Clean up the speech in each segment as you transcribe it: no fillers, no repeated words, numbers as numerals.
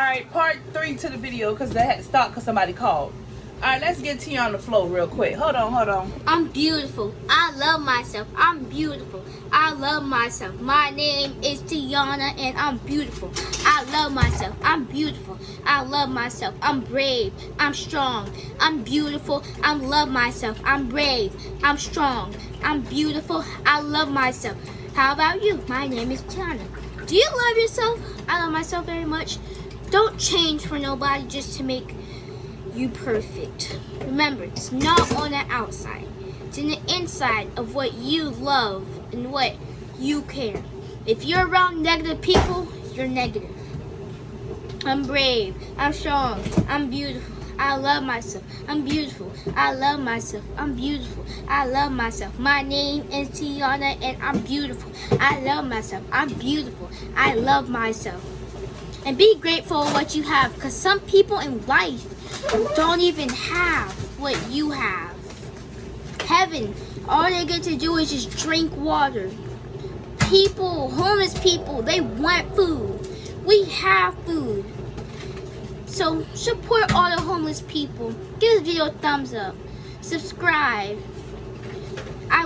Alright, part 3 to the video because they had to stop because somebody called. Alright, let's get Tia on the floor real quick. Hold on. I'm beautiful. I love myself. I'm beautiful. I love myself. My name is Tiana and I'm beautiful. I love myself. I'm beautiful. I love myself. I'm brave. I'm strong. I'm beautiful. I love myself. I'm brave. I'm strong. I'm beautiful. I love myself. How about you? My name is Tiana. Do you love yourself? I love myself very much. Don't change for nobody just to make you perfect. Remember, it's not on the outside. It's in the inside of what you love and what you care. If you're around negative people, you're negative. I'm brave. I'm strong. I'm beautiful. I love myself. I'm beautiful. I love myself. I'm beautiful. I love myself. My name is Tiana and I'm beautiful. I love myself. I'm beautiful. I love myself. And be grateful for what you have, because some people in life don't even have what you have. Heaven, all they get to do is just drink water. People, homeless people, they want food. We have food. So support all the homeless people. Give this video a thumbs up. Subscribe. I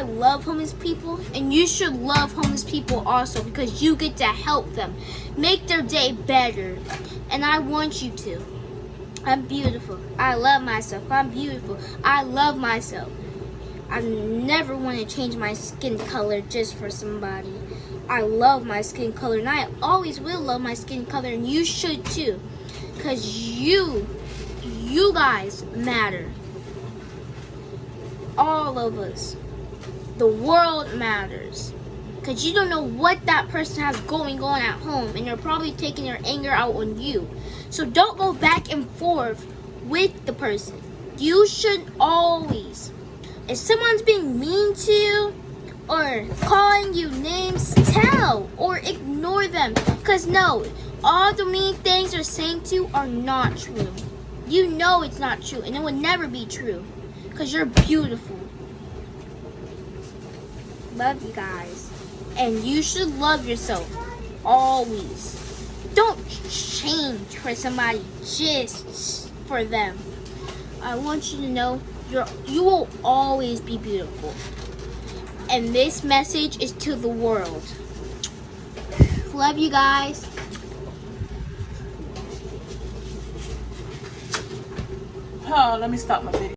love homeless people, and you should love homeless people also, because you get to help them make their day better. And I want you to. I'm beautiful. I love myself. I'm beautiful. I love myself. I never want to change my skin color just for somebody. I love my skin color, and I always will love my skin color, and you should too, because you guys matter. All of us. The world matters, because you don't know what that person has going on at home, and they're probably taking their anger out on you. So don't go back and forth with the person. You should always, if someone's being mean to you or calling you names, tell or ignore them, because no, all the mean things they're saying to you are not true. You know it's not true, and it will never be true, because you're beautiful. Love you guys, and you should love yourself always. Don't change for somebody just for them. I want you to know you will always be beautiful, and this message is to the world. Love you guys. Oh, let me stop my video.